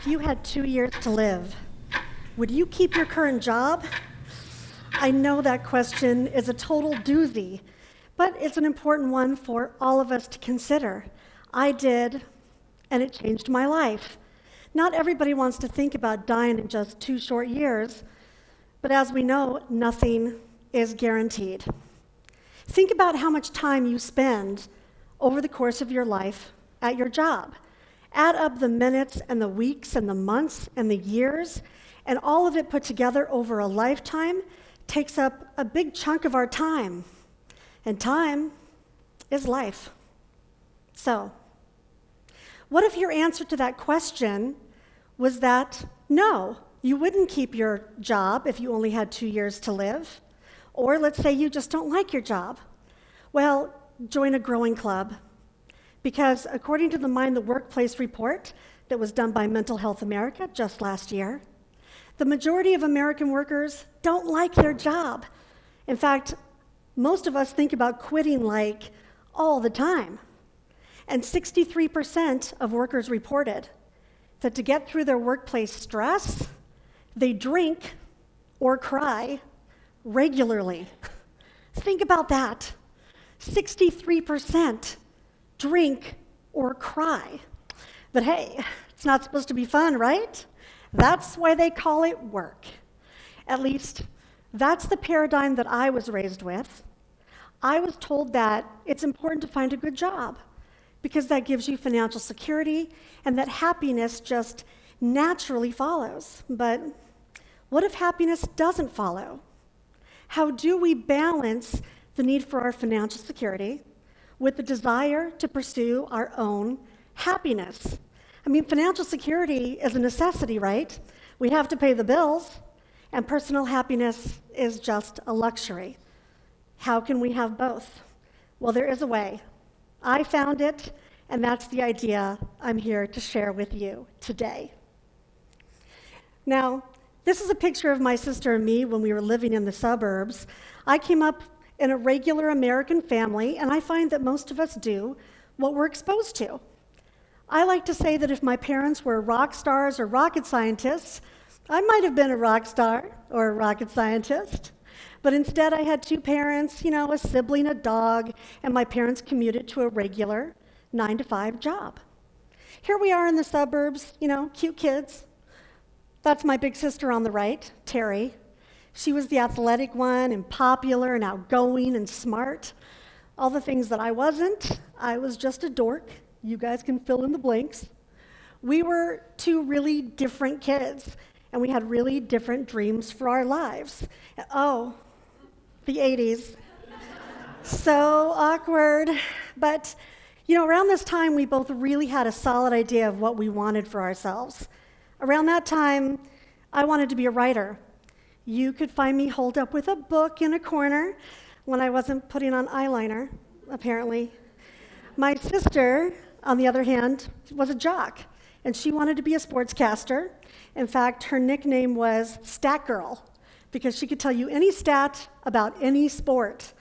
If you had 2 years to live, would you keep your current job? I know that question is a total doozy, but it's an important one for all of us to consider. I did, and it changed my life. Not everybody wants to think about dying in just 2 short years, but as we know, nothing is guaranteed. Think about how much time you spend over the course of your life at your job. Add up the minutes and the weeks and the months and the years, and all of it put together over a lifetime takes up a big chunk of our time. And time is life. So, what if your answer to that question was that no, you wouldn't keep your job if you only had 2 years to live? Or let's say you just don't like your job. Well, join a growing club. Because according to the Mind the Workplace report that was done by Mental Health America just last year, the majority of American workers don't like their job. In fact, most of us think about quitting like all the time. And 63% of workers reported that to get through their workplace stress, they drink or cry regularly. Think about that. 63% drink or cry. But hey, it's not supposed to be fun, right? That's why they call it work. At least, that's the paradigm that I was raised with. I was told that it's important to find a good job because that gives you financial security and that happiness just naturally follows. But what if happiness doesn't follow? How do we balance the need for our financial security with the desire to pursue our own happiness? I mean, financial security is a necessity, right? We have to pay the bills, and personal happiness is just a luxury. How can we have both? Well, there is a way. I found it, and that's the idea I'm here to share with you today. Now, this is a picture of my sister and me when we were living in the suburbs. I came up in a regular American family, and I find that most of us do what we're exposed to. I like to say that if my parents were rock stars or rocket scientists, I might have been a rock star or a rocket scientist. But instead, I had 2 parents, a sibling, a dog, and my parents commuted to a regular 9-to-5 job. Here we are in the suburbs, cute kids. That's my big sister on the right, Terry. She was the athletic one and popular and outgoing and smart. All the things that I wasn't. I was just a dork. You guys can fill in the blanks. We were 2 really different kids, and we had really different dreams for our lives. Oh, the 80s. So awkward. But, around this time, we both really had a solid idea of what we wanted for ourselves. Around that time, I wanted to be a writer. You could find me holed up with a book in a corner when I wasn't putting on eyeliner, apparently. My sister, on the other hand, was a jock, and she wanted to be a sportscaster. In fact, her nickname was Stat Girl, because she could tell you any stat about any sport.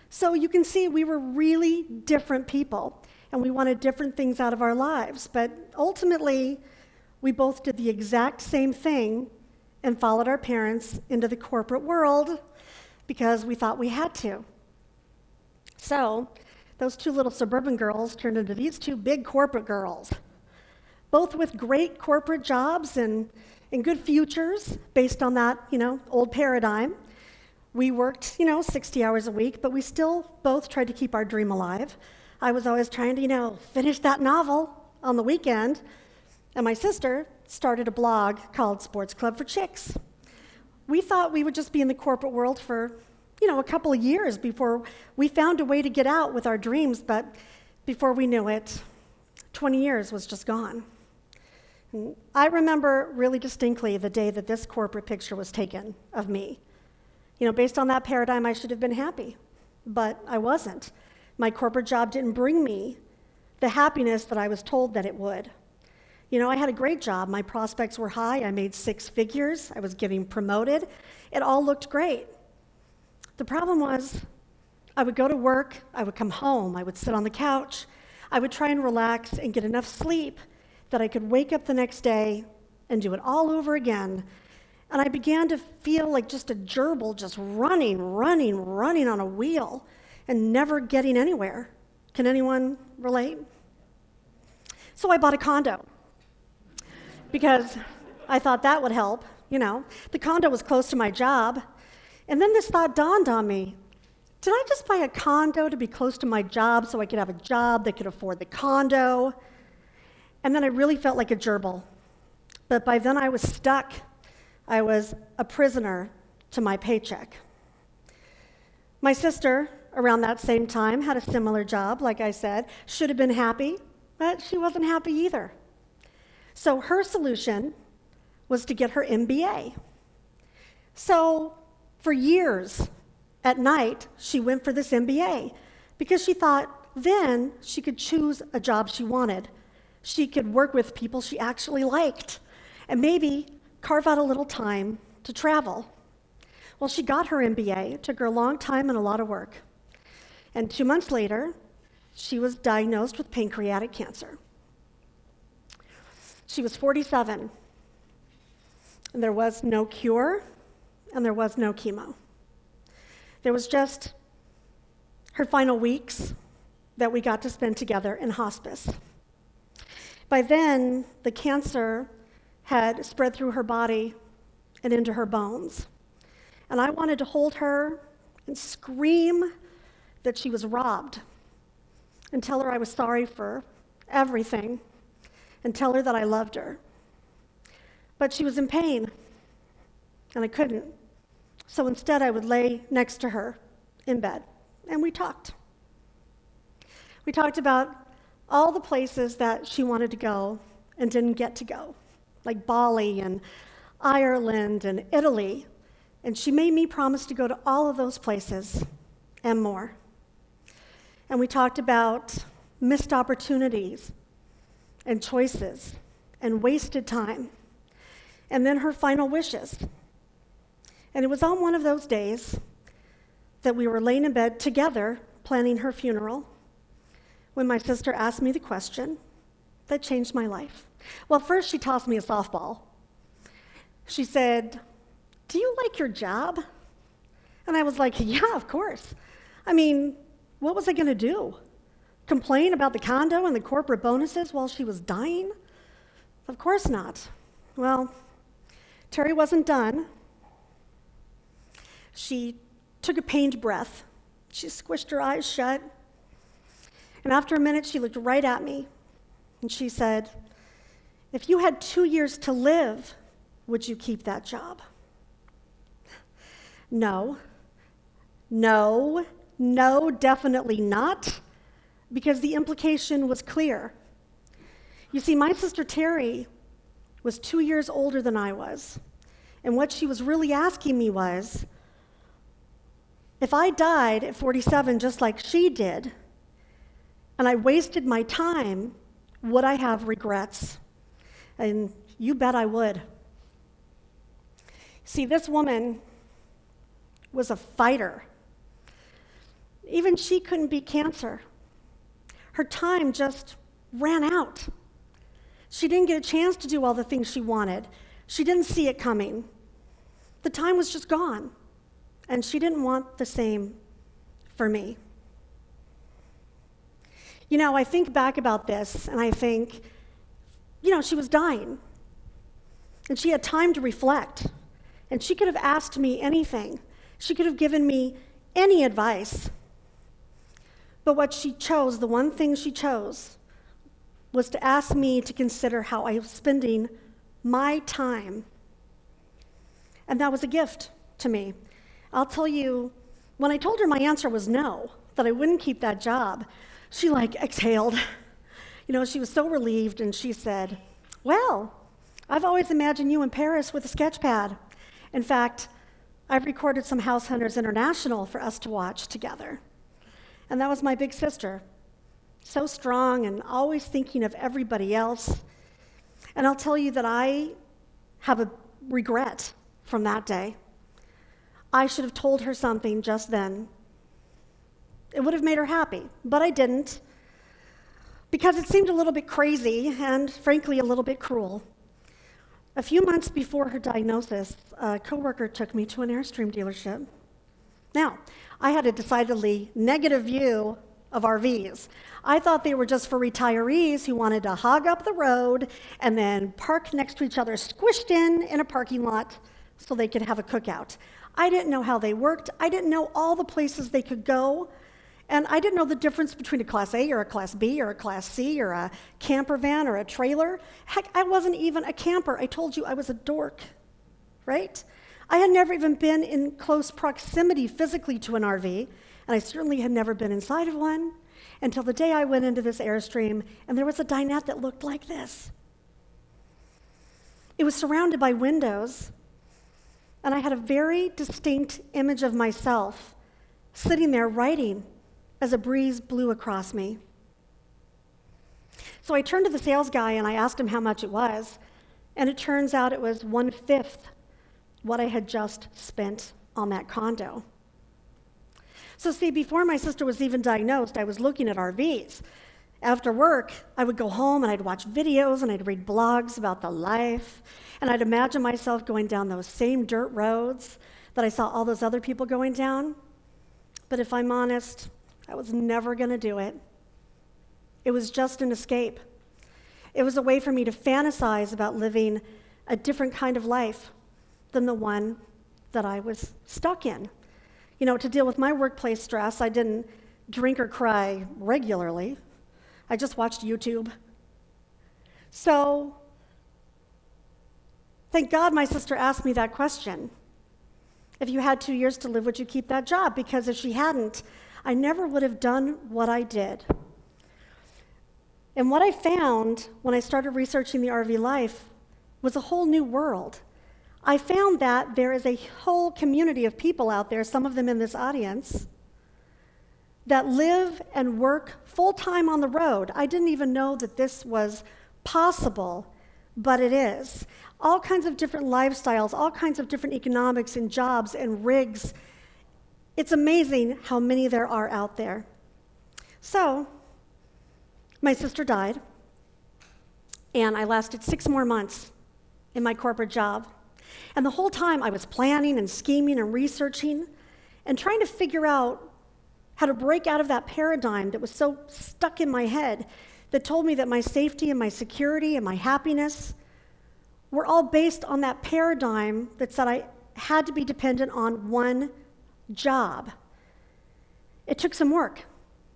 So you can see we were really different people, and we wanted different things out of our lives. But ultimately, we both did the exact same thing and followed our parents into the corporate world because we thought we had to. So those 2 little suburban girls turned into these 2 big corporate girls, both with great corporate jobs and good futures based on that, old paradigm. We worked, 60 hours a week, but we still both tried to keep our dream alive. I was always trying to, finish that novel on the weekend, and my sister started a blog called Sports Club for Chicks. We thought we would just be in the corporate world for, a couple of years before we found a way to get out with our dreams, but before we knew it, 20 years was just gone. And I remember really distinctly the day that this corporate picture was taken of me. Based on that paradigm, I should have been happy, but I wasn't. My corporate job didn't bring me the happiness that I was told that it would. I had a great job. My prospects were high. I made 6 figures. I was getting promoted. It all looked great. The problem was I would go to work, I would come home, I would sit on the couch, I would try and relax and get enough sleep that I could wake up the next day and do it all over again. And I began to feel like just a gerbil just running on a wheel and never getting anywhere. Can anyone relate? So I bought a condo because I thought that would help, The condo was close to my job. And then this thought dawned on me. Did I just buy a condo to be close to my job so I could have a job that could afford the condo? And then I really felt like a gerbil. But by then I was stuck. I was a prisoner to my paycheck. My sister, around that same time, had a similar job, like I said, should have been happy, but she wasn't happy either. So her solution was to get her MBA. So for years, at night, she went for this MBA because she thought then she could choose a job she wanted. She could work with people she actually liked and maybe carve out a little time to travel. Well, she got her MBA. It took her a long time and a lot of work. And 2 months later, she was diagnosed with pancreatic cancer. She was 47, and there was no cure, and there was no chemo. There was just her final weeks that we got to spend together in hospice. By then, the cancer had spread through her body and into her bones. And I wanted to hold her and scream that she was robbed and tell her I was sorry for everything and tell her that I loved her. But she was in pain, and I couldn't. So instead, I would lay next to her in bed, and we talked. We talked about all the places that she wanted to go and didn't get to go, like Bali and Ireland and Italy. And she made me promise to go to all of those places and more. And we talked about missed opportunities and choices and wasted time, and then her final wishes. And it was on one of those days that we were laying in bed together planning her funeral when my sister asked me the question that changed my life. Well, first she tossed me a softball. She said, "Do you like your job?" And I was like, "Yeah, of course." I mean, what was I going to do? Complain about the condo and the corporate bonuses while she was dying? Of course not. Well, Terry wasn't done. She took a pained breath. She squished her eyes shut. And after a minute, she looked right at me. And she said, "If you had 2 years to live, would you keep that job?" No, definitely not, because the implication was clear. You see, my sister Terry was 2 years older than I was. And what she was really asking me was, if I died at 47 just like she did, and I wasted my time, would I have regrets? And you bet I would. See, this woman was a fighter. Even she couldn't beat cancer. Her time just ran out. She didn't get a chance to do all the things she wanted. She didn't see it coming. The time was just gone. And she didn't want the same for me. I think back about this, and I think, she was dying. And she had time to reflect. And she could have asked me anything. She could have given me any advice. But what she chose, the one thing she chose, was to ask me to consider how I was spending my time. And that was a gift to me. I'll tell you, when I told her my answer was no, that I wouldn't keep that job, she exhaled. She was so relieved, and she said, "Well, I've always imagined you in Paris with a sketch pad. In fact, I've recorded some House Hunters International for us to watch together." And that was my big sister, so strong and always thinking of everybody else. And I'll tell you that I have a regret from that day. I should have told her something just then. It would have made her happy, but I didn't, because it seemed a little bit crazy and, frankly, a little bit cruel. A few months before her diagnosis, a coworker took me to an Airstream dealership. Now, I had a decidedly negative view of RVs. I thought they were just for retirees who wanted to hog up the road and then park next to each other, squished in a parking lot so they could have a cookout. I didn't know how they worked. I didn't know all the places they could go. And I didn't know the difference between a Class A or a Class B or a Class C or a camper van or a trailer. Heck, I wasn't even a camper. I told you I was a dork, right? I had never even been in close proximity physically to an RV, and I certainly had never been inside of one until the day I went into this Airstream, and there was a dinette that looked like this. It was surrounded by windows, and I had a very distinct image of myself sitting there writing as a breeze blew across me. So I turned to the sales guy and I asked him how much it was, and it turns out it was 1/5 what I had just spent on that condo. So see, before my sister was even diagnosed, I was looking at RVs. After work, I would go home and I'd watch videos and I'd read blogs about the life, and I'd imagine myself going down those same dirt roads that I saw all those other people going down. But if I'm honest, I was never going to do it. It was just an escape. It was a way for me to fantasize about living a different kind of life than the one that I was stuck in. You know, to deal with my workplace stress, I didn't drink or cry regularly. I just watched YouTube. So, thank God my sister asked me that question. If you had 2 years to live, would you keep that job? Because if she hadn't, I never would have done what I did. And what I found when I started researching the RV life was a whole new world. I found that there is a whole community of people out there, some of them in this audience, that live and work full-time on the road. I didn't even know that this was possible, but it is. All kinds of different lifestyles, all kinds of different economics and jobs and rigs. It's amazing how many there are out there. So, my sister died, and I lasted 6 more months in my corporate job. And the whole time I was planning and scheming and researching and trying to figure out how to break out of that paradigm that was so stuck in my head that told me that my safety and my security and my happiness were all based on that paradigm that said I had to be dependent on one job. It took some work,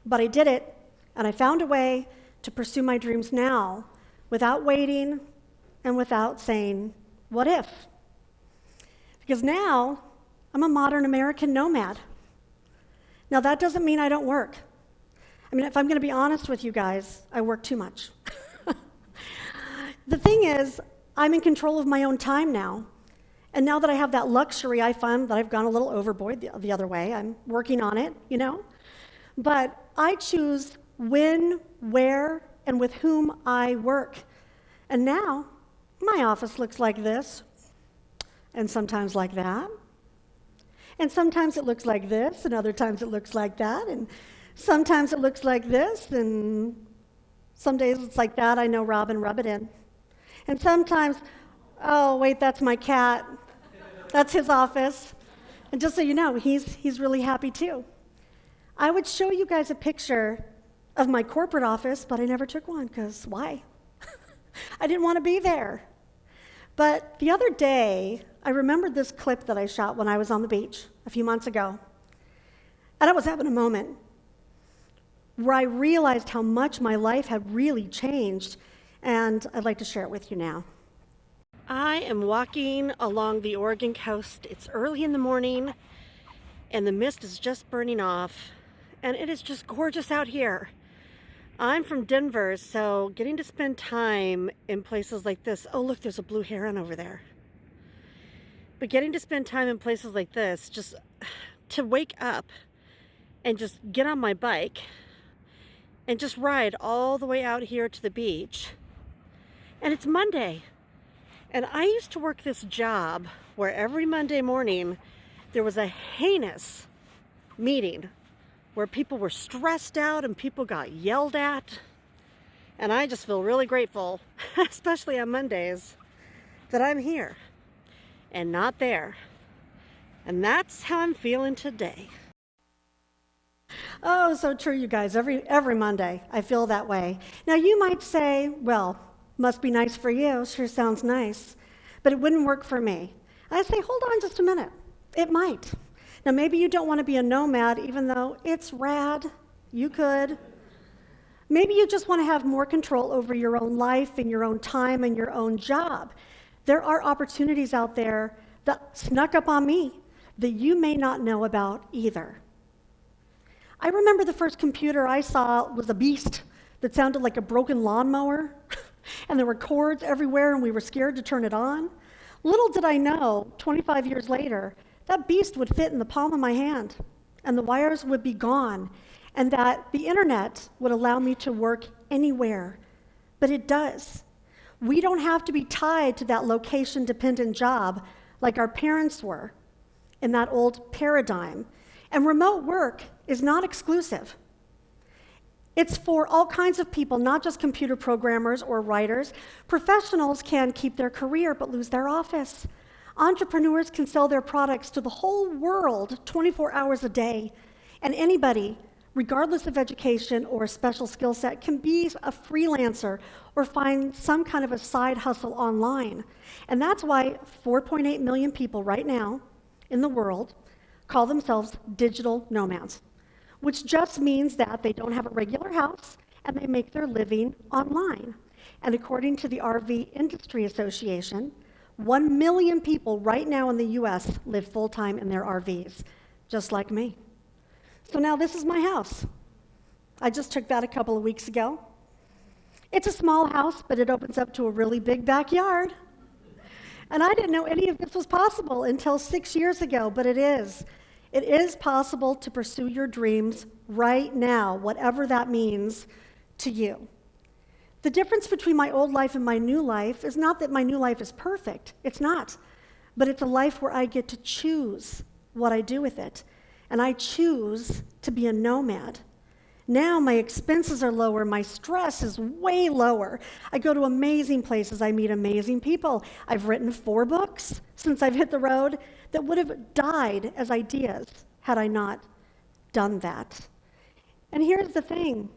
but I did it, and I found a way to pursue my dreams now without waiting and without saying, what if? Because now I'm a modern American nomad. Now that doesn't mean I don't work. I mean, if I'm going to be honest with you guys, I work too much. The thing is, I'm in control of my own time now. And now that I have that luxury, I find that I've gone a little overboard the other way. I'm working on it, you know? But I choose when, where, and with whom I work. And now, my office looks like this, and sometimes like that. And sometimes it looks like this, and other times it looks like that, and sometimes it looks like this, and some days it's like that. I know Robin, rub it in. And sometimes, oh, wait, that's my cat. That's his office. And just so you know, he's really happy too. I would show you guys a picture of my corporate office, but I never took one, because why? I didn't want to be there. But the other day, I remembered this clip that I shot when I was on the beach a few months ago. And I was having a moment where I realized how much my life had really changed, and I'd like to share it with you now. I am walking along the Oregon coast. It's early in the morning, and the mist is just burning off, and it is just gorgeous out here. I'm from Denver, so getting to spend time in places like this, oh look, there's a blue heron over there. But getting to spend time in places like this, just to wake up and just get on my bike and just ride all the way out here to the beach. And it's Monday. And I used to work this job where every Monday morning there was a heinous meeting where people were stressed out and people got yelled at. And I just feel really grateful, especially on Mondays, that I'm here and not there. And that's how I'm feeling today. Oh, so true, you guys. Every Monday, I feel that way. Now, you might say, well, must be nice for you. Sure sounds nice. But it wouldn't work for me. I say, hold on just a minute. It might. Now, maybe you don't want to be a nomad, even though it's rad. You could. Maybe you just want to have more control over your own life and your own time and your own job. There are opportunities out there that snuck up on me that you may not know about either. I remember the first computer I saw was a beast that sounded like a broken lawnmower, and there were cords everywhere, and we were scared to turn it on. Little did I know, 25 years later, that beast would fit in the palm of my hand, and the wires would be gone, and that the internet would allow me to work anywhere. But it does. We don't have to be tied to that location-dependent job like our parents were in that old paradigm. And remote work is not exclusive. It's for all kinds of people, not just computer programmers or writers. Professionals can keep their career but lose their office. Entrepreneurs can sell their products to the whole world 24 hours a day. And anybody, regardless of education or a special skill set, can be a freelancer or find some kind of a side hustle online. And that's why 4.8 million people right now in the world call themselves digital nomads, which just means that they don't have a regular house and they make their living online. And according to the RV Industry Association, 1 million people right now in the US live full-time in their RVs, just like me. So now this is my house. I just took that a couple of weeks ago. It's a small house, but it opens up to a really big backyard. And I didn't know any of this was possible until 6 years ago, but it is. It is possible to pursue your dreams right now, whatever that means to you. The difference between my old life and my new life is not that my new life is perfect. It's not. But it's a life where I get to choose what I do with it. And I choose to be a nomad. Now my expenses are lower, my stress is way lower. I go to amazing places, I meet amazing people. I've written 4 books since I've hit the road that would have died as ideas had I not done that. And here's the thing,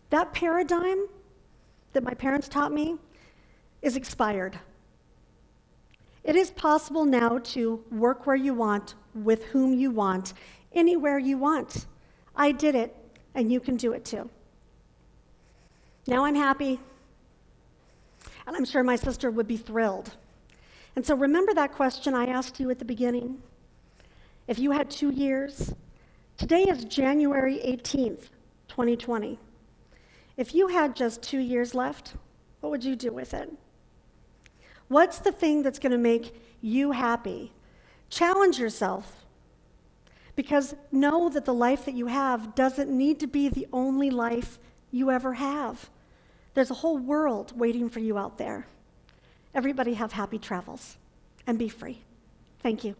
that paradigm that my parents taught me is expired. It is possible now to work where you want, with whom you want, anywhere you want. I did it. And you can do it too. Now I'm happy, and I'm sure my sister would be thrilled. And so remember that question I asked you at the beginning? If you had 2 years, today is January 18th, 2020. If you had just 2 years left, what would you do with it? What's the thing that's going to make you happy? Challenge yourself. Because know that the life that you have doesn't need to be the only life you ever have. There's a whole world waiting for you out there. Everybody have happy travels and be free. Thank you.